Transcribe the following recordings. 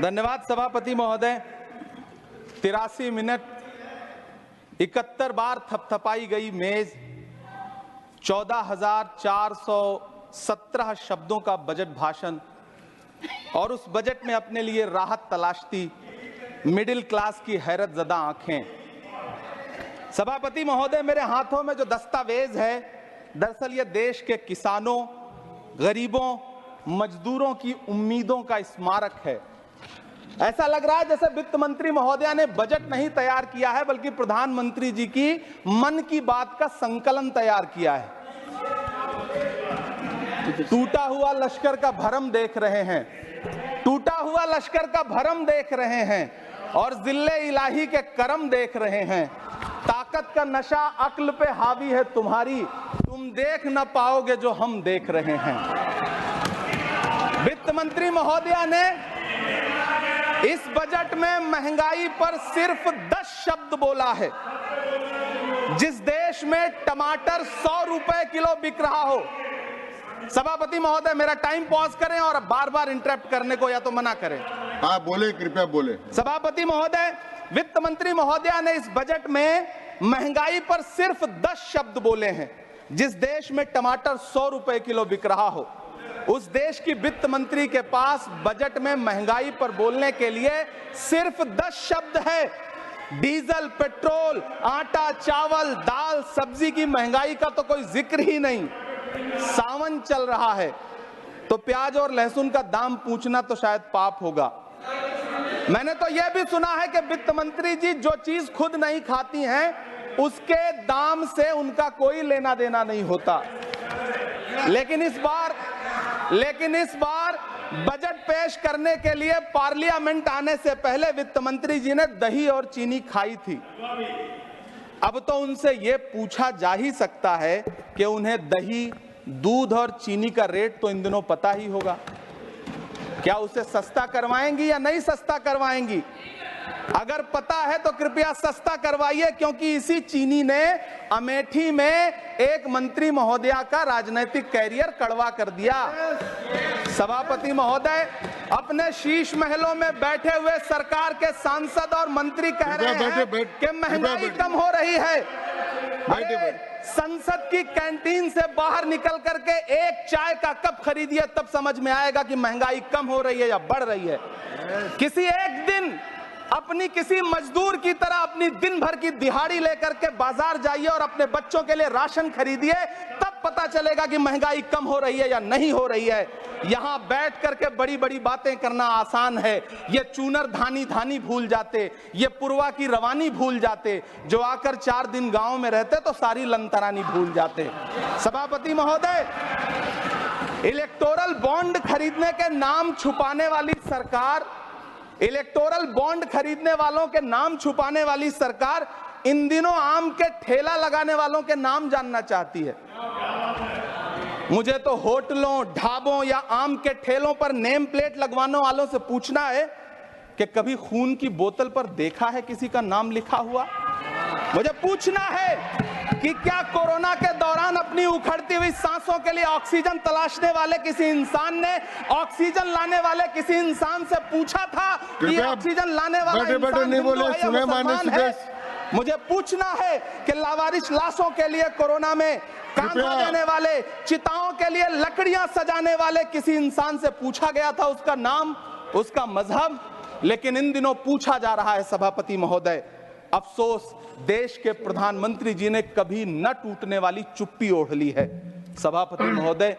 धन्यवाद सभापति महोदय। 83 मिनट 71 बार थपथपाई गई मेज, 14,417 शब्दों का बजट भाषण और उस बजट में अपने लिए राहत तलाशती मिडिल क्लास की हैरतजदा आंखें। सभापति महोदय, मेरे हाथों में जो दस्तावेज है, दरअसल ये देश के किसानों, गरीबों, मजदूरों की उम्मीदों का स्मारक है। ऐसा लग रहा है जैसे वित्त मंत्री महोदया ने बजट नहीं तैयार किया है, बल्कि प्रधानमंत्री जी की मन की बात का संकलन तैयार किया है। टूटा हुआ लश्कर का भरम देख रहे हैं, टूटा हुआ लश्कर का भरम देख रहे हैं और जिल्ले इलाही के करम देख रहे हैं। ताकत का नशा अक्ल पे हावी है तुम्हारी, तुम देख न पाओगे जो हम देख रहे हैं। वित्त मंत्री महोदया ने इस बजट में महंगाई पर सिर्फ 10 शब्द बोला है। जिस देश में टमाटर 100 रुपए किलो बिक रहा हो। सभापति महोदय, मेरा टाइम पॉज करें और बार बार इंटरप्ट करने को या तो मना करें। हाँ बोले, कृपया बोले। सभापति महोदय, वित्त मंत्री महोदया ने इस बजट में महंगाई पर सिर्फ 10 शब्द बोले हैं। जिस देश में टमाटर 100 रुपए किलो बिक रहा हो, उस देश की वित्त मंत्री के पास बजट में महंगाई पर बोलने के लिए सिर्फ 10 शब्द है। डीजल, पेट्रोल, आटा, चावल, दाल, सब्जी की महंगाई का तो कोई जिक्र ही नहीं। सावन चल रहा है तो प्याज और लहसुन का दाम पूछना तो शायद पाप होगा। मैंने तो यह भी सुना है कि वित्त मंत्री जी जो चीज खुद नहीं खाती हैं, उसके दाम से उनका कोई लेना देना नहीं होता। लेकिन इस बार बजट पेश करने के लिए पार्लियामेंट आने से पहले वित्त मंत्री जी ने दही और चीनी खाई थी। अब तो उनसे यह पूछा जा ही सकता है कि उन्हें दही, दूध और चीनी का रेट तो इन दिनों पता ही होगा। क्या उसे सस्ता करवाएंगी या नहीं सस्ता करवाएंगी? अगर पता है तो कृपया सस्ता करवाइए, क्योंकि इसी चीनी ने अमेठी में एक मंत्री महोदया का राजनीतिक कैरियर कड़वा कर दिया। सभापति महोदय, अपने शीश महलों में बैठे हुए सरकार के सांसद और मंत्री कह रहे हैं कि महंगाई कम हो रही है। संसद की कैंटीन से बाहर निकल करके एक चाय का कप खरीदिए, तब समझ में आएगा कि महंगाई कम हो रही है या बढ़ रही है। किसी एक दिन अपनी किसी मजदूर की तरह अपनी दिन भर की दिहाड़ी लेकर के बाजार जाइए और अपने बच्चों के लिए राशन खरीदिए, तब पता चलेगा कि महंगाई कम हो रही है या नहीं हो रही है। यहां बैठ करके बड़ी बड़ी बातें करना आसान है। ये चूनर धानी भूल जाते, ये पुरवा की रवानी भूल जाते, जो आकर 4 दिन गांव में रहते तो सारी लंतरानी भूल जाते। सभापति महोदय, इलेक्टोरल बॉन्ड खरीदने के नाम छुपाने वाली सरकार, इलेक्टोरल बॉन्ड खरीदने वालों के नाम छुपाने वाली सरकार इन दिनों आम के ठेला लगाने वालों के नाम जानना चाहती है। मुझे तो होटलों, ढाबों या आम के ठेलों पर नेम प्लेट लगवाने वालों से पूछना है कि कभी खून की बोतल पर देखा है किसी का नाम लिखा हुआ? मुझे पूछना है कि क्या कोरोना के दौरान अपनी उखड़ती हुई सांसों के लिए ऑक्सीजन तलाशने वाले किसी इंसान ने ऑक्सीजन लाने वाले किसी इंसान से पूछा था कि ऑक्सीजन लाने वाला इंसान हिंदू है या मुसलमान है? मुझे पूछना है कि लावारिस लाशों के लिए कोरोना में कांधा देने वाले, चिताओं के लिए लकड़ियां सजाने वाले किसी इंसान से पूछा गया था उसका नाम, उसका मजहब? लेकिन इन दिनों पूछा जा रहा है। सभापति महोदय, अफसोस देश के प्रधानमंत्री जी ने कभी न टूटने वाली चुप्पी ओढ़ ली है। सभापति महोदय,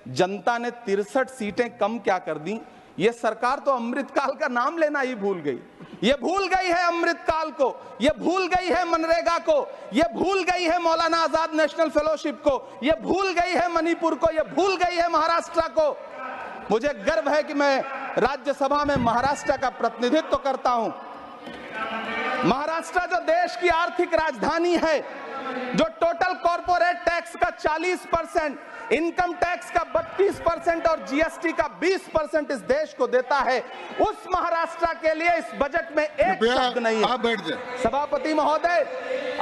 जनता ने 63 सीटें कम क्या कर दी? ये सरकार तो अमृतकाल का नाम लेना ही भूल गई। ये भूल गई है अमृतकाल को, ये भूल गई है मनरेगा को, ये भूल गई है मौलाना आजाद नेशनल फेलोशिप को, ये भूल गई है मणिपुर को, ये भूल गई है महाराष्ट्र को। मुझे गर्व है कि मैं राज्यसभा में महाराष्ट्र का प्रतिनिधित्व करता हूं। महाराष्ट्र जो देश की आर्थिक राजधानी है, जो टोटल कॉर्पोरेट टैक्स का 40%, इनकम टैक्स का 32% और जीएसटी का 20% इस देश को देता है, उस महाराष्ट्र के लिए इस बजट में एक शब्द नहीं है। आप बैठ जाए। सभापति महोदय,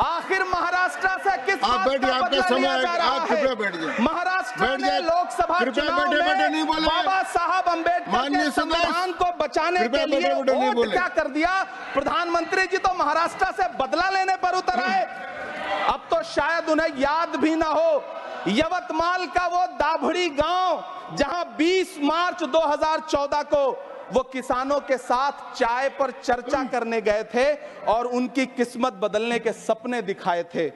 आखिर महाराष्ट्र से किस बात का बदला लिया जा रहा है? महाराष्ट्र महाराष्ट्र बैठ ने जाए। लोकसभा कृपया चुनाव बैठे-बैठे नहीं में बोले। बाबा साहब अंबेडकर माननीय के सदस्य, संविधान को बचाने के कृपया लिए बैठे-बैठे नहीं वोट बोले। क्या कर दिया। प्रधानमंत्री जी तो महाराष्ट्र से बदला लेने पर उतर आए। अब तो शायद उन्हें याद भी ना हो यवतमाल का वो दाभड़ी गांव जहां 20 मार्च 2014 को वो किसानों के साथ चाय पर चर्चा करने गए थे और उनकी किस्मत बदलने के सपने दिखाए थे।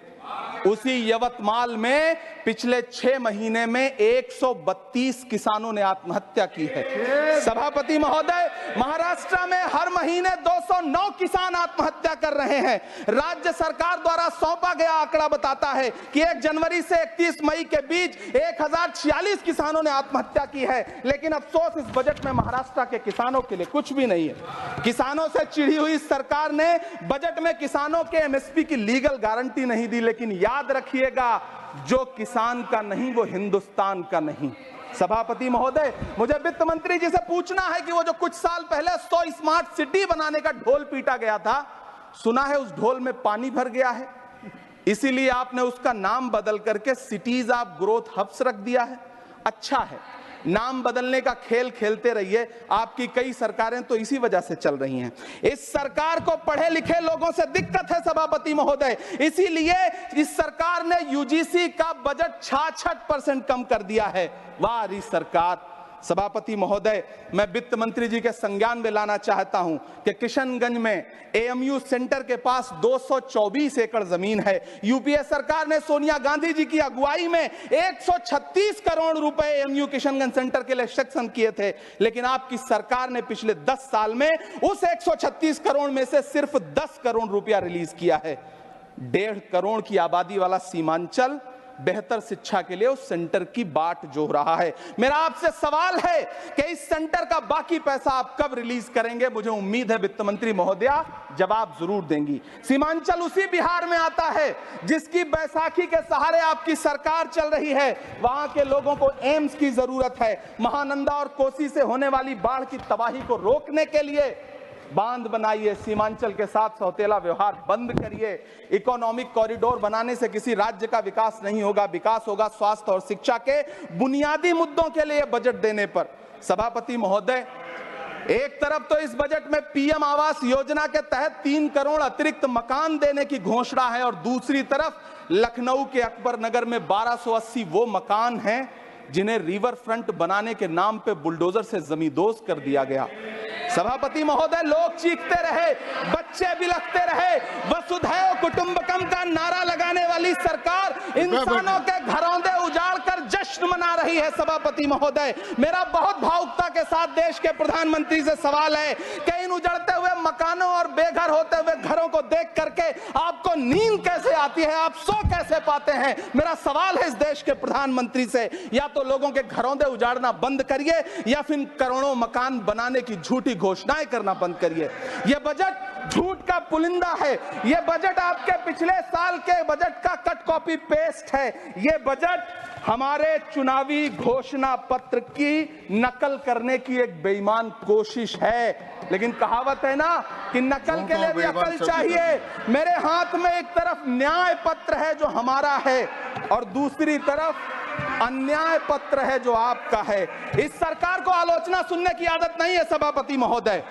उसी यवतमाल में पिछले 6 महीने में 132 किसानों ने आत्महत्या की है। सभापति महोदय, महाराष्ट्र में हर महीने 209 किसान आत्महत्या कर रहे हैं। राज्य सरकार द्वारा सौंपा गया आंकड़ा बताता है कि 1 जनवरी से 31 मई के बीच 1046 किसानों ने आत्महत्या की है। लेकिन अफसोस, इस बजट में महाराष्ट्र के किसानों के लिए कुछ भी नहीं है। किसानों से चिढ़ी हुई सरकार ने बजट में किसानों के एमएसपी की लीगल गारंटी नहीं दी। लेकिन याद रखिएगा, जो किसान का नहीं वो हिंदुस्तान का नहीं। सभापति महोदय, मुझे वित्त मंत्री जी से पूछना है कि वो जो कुछ साल पहले 100 स्मार्ट सिटी बनाने का ढोल पीटा गया था, सुना है उस ढोल में पानी भर गया है, इसीलिए आपने उसका नाम बदल करके सिटीज ऑफ ग्रोथ हब्स रख दिया है। अच्छा है, नाम बदलने का खेल खेलते रहिए। आपकी कई सरकारें तो इसी वजह से चल रही हैं। इस सरकार को पढ़े लिखे लोगों से दिक्कत है सभापति महोदय, इसीलिए इस सरकार ने यूजीसी का बजट 66% कम कर दिया है। वाह सरकार। सभापति महोदय, मैं वित्त मंत्री जी के संज्ञान में लाना चाहता हूं कि किशनगंज में एएमयू सेंटर के पास 224 एकड़ जमीन है। यूपीए सरकार ने सोनिया गांधी जी की अगुवाई में 136 करोड़ रुपए एएमयू किशनगंज सेंटर के लिए सेक्शन किए थे। लेकिन आपकी सरकार ने पिछले 10 साल में उस 136 करोड़ में से सिर्फ 10 करोड़ रुपया रिलीज किया है। 1.5 करोड़ की आबादी वाला सीमांचल बेहतर शिक्षा के लिए उस सेंटर की बाट जोह रहा है। मेरा आपसे सवाल है कि इस सेंटर का बाकी पैसा आप कब रिलीज करेंगे। मुझे उम्मीद है वित्त मंत्री महोदया जवाब जरूर देंगी। सीमांचल उसी बिहार में आता है जिसकी बैसाखी के सहारे आपकी सरकार चल रही है। वहां के लोगों को एम्स की जरूरत है। महानंदा और कोसी से होने वाली बाढ़ की तबाही को रोकने के लिए बांध बनाइए, सीमांचल के साथ सौतेला व्यवहार बंद करिए। इकोनॉमिक कॉरिडोर बनाने से किसी राज्य का विकास नहीं होगा। विकास होगा स्वास्थ्य और शिक्षा के बुनियादी मुद्दों के लिए बजट देने पर। सभापति महोदय, एक तरफ तो इस बजट में पीएम आवास योजना के तहत 3 करोड़ अतिरिक्त मकान देने की घोषणा है और दूसरी तरफ लखनऊ के अकबर नगर में 1280 वो मकान हैं जिन्हें रिवर फ्रंट बनाने के नाम पे बुलडोजर से जमींदोज कर दिया गया। सभापति महोदय, लोग चीखते रहे, बच्चे बिलखते रहे, वसुधैव कुटुंबकम का नारा लगाने वाली सरकार इंसानों के घरौंदे उजाड़ कर जश्न मना रही है। सभापति महोदय, मेरा बहुत भावुकता के साथ देश के प्रधानमंत्री से सवाल है कि इन उजड़ते हुए मकानों और बेघर होते हुए घरों को देख करके आपको नींद कैसे आती है, आप सो कैसे पाते हैं। मेरा सवाल है इस देश के प्रधानमंत्री से, या तो लोगों के घरौंदे उजाड़ना बंद करिए या फिर करोड़ों मकान बनाने की झूठी घोषणाएं करना बंद करिए। यह बजट झूठ का पुलिंदा है। यह बजट आपके पिछले साल के बजट का कट कॉपी पेस्ट है। यह बजट हमारे चुनावी घोषणा पत्र की नकल करने की एक बेईमान कोशिश है। लेकिन कहावत है ना कि नकल के लिए भी अकल चाहिए। मेरे हाथ में एक तरफ न्याय पत्र है जो हमारा है और दूसरी तरफ अन्याय पत्र है जो आपका है। इस सरकार को आलोचना सुनने की आदत नहीं है सभापति महोदय।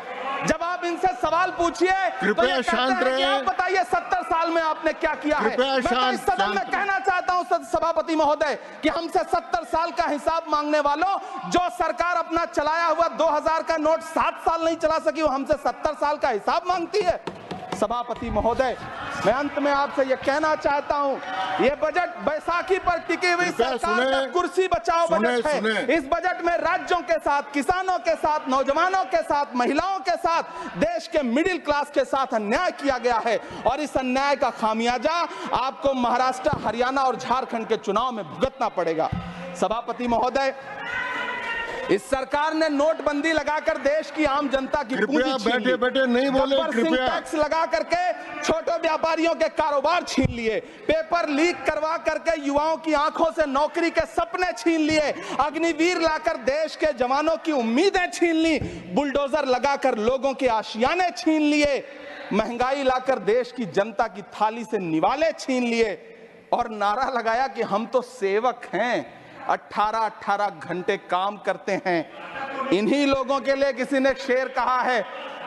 जब आप इनसे सवाल पूछिए तो ये शांत रहे। आप बताइए 70 साल में आपने क्या किया है। मैं तो इस सदन में कहना चाहता हूं सभापति महोदय कि हमसे 70 साल का हिसाब मांगने वालों, जो सरकार अपना चलाया हुआ 2000 का नोट 7 साल नहीं चला सकी, वो हमसे 70 साल का हिसाब मांगती है। सभापति महोदय, मैं अंत में आपसे यह कहना चाहता हूं, यह बजट बैसाखी पर टिकी हुई सरकार का कुर्सी बचाओ बजट है। इस बजट में राज्यों के साथ, किसानों के साथ, नौजवानों के साथ, महिलाओं के साथ, देश के मिडिल क्लास के साथ अन्याय किया गया है और इस अन्याय का खामियाजा आपको महाराष्ट्र, हरियाणा और झारखंड के चुनाव में भुगतना पड़ेगा। सभापति महोदय, इस सरकार ने नोटबंदी लगाकर देश की आम जनता की पूंजी छीन ली। बैठे नहीं बोले, कृपया टैक्स लगा करके छोटे व्यापारियों के कारोबार छीन लिए, पेपर लीक करवा करके युवाओं की आंखों से नौकरी के सपने छीन लिए, अग्निवीर लाकर देश के जवानों की उम्मीदें छीन ली, बुलडोजर लगाकर लोगों के आशियाने छीन लिए, महंगाई लाकर देश की जनता की थाली से निवाले छीन लिए और नारा लगाया कि हम तो सेवक हैं। 18-18 घंटे काम करते हैं। इन्हीं लोगों के लिए किसी ने शेर कहा है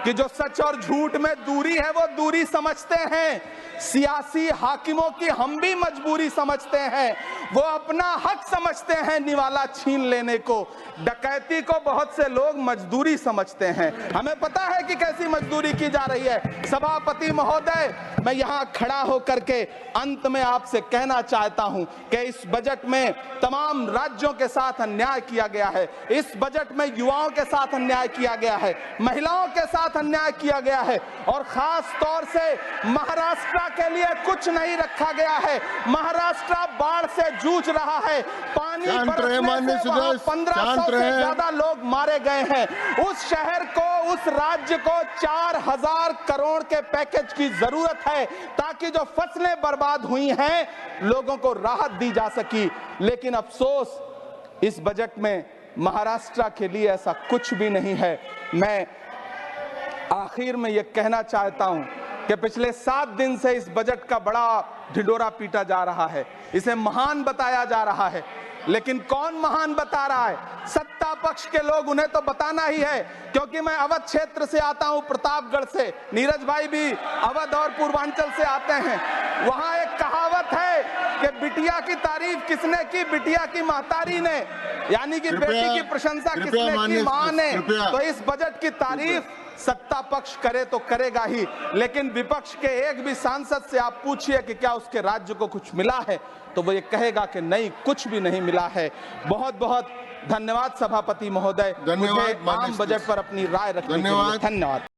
कि जो सच और झूठ में दूरी है वो दूरी समझते हैं, सियासी हाकिमों की हम भी मजबूरी समझते हैं। वो अपना हक समझते हैं निवाला छीन लेने को, डकैती को बहुत से लोग मजदूरी समझते हैं। हमें पता है कि कैसी मजदूरी की जा रही है। सभापति महोदय, मैं यहाँ खड़ा होकर के अंत में आपसे कहना चाहता हूँ कि इस बजट में तमाम राज्यों के साथ अन्याय किया गया है। इस बजट में युवाओं के साथ अन्याय किया गया है, महिलाओं के साथ अन्याय किया गया है, और खास तौर से महाराष्ट्र के लिए कुछ नहीं रखा गया है। महाराष्ट्र बाढ़ से जूझ रहा है, पानी बरसने से वहां 1500 से ज्यादा लोग मारे गए हैं। उस शहर को, उस राज्य को 4000 करोड़ के पैकेज की जरूरत है ताकि जो फसलें बर्बाद हुई हैं लोगों को राहत दी जा सकी। लेकिन अफसोस, इस बजट में महाराष्ट्र के लिए ऐसा कुछ भी नहीं है। मैं आखिर में यह कहना चाहता हूं कि पिछले 7 दिन से इस बजट का बड़ा ढिंढोरा पीटा जा रहा है, इसे महान बताया जा रहा है। लेकिन कौन महान बता रहा है? सत्ता पक्ष के लोग, उन्हें तो बताना ही है। क्योंकि मैं अवध क्षेत्र से आता हूं, प्रतापगढ़ से, नीरज भाई भी अवध और पूर्वांचल से आते हैं। वहां एक कहावत है कि बिटिया की तारीफ किसने की? बिटिया की महतारी ने, यानी कि बेटी की प्रशंसा किसने की? मां ने। तो इस बजट की तारीफ सत्ता पक्ष करे तो करेगा ही, लेकिन विपक्ष के एक भी सांसद से आप पूछिए कि क्या उसके राज्य को कुछ मिला है, तो वो ये कहेगा कि नहीं, कुछ भी नहीं मिला है। बहुत बहुत धन्यवाद सभापति महोदय, मुझे आम बजट पर अपनी राय रखने के लिए। धन्यवाद।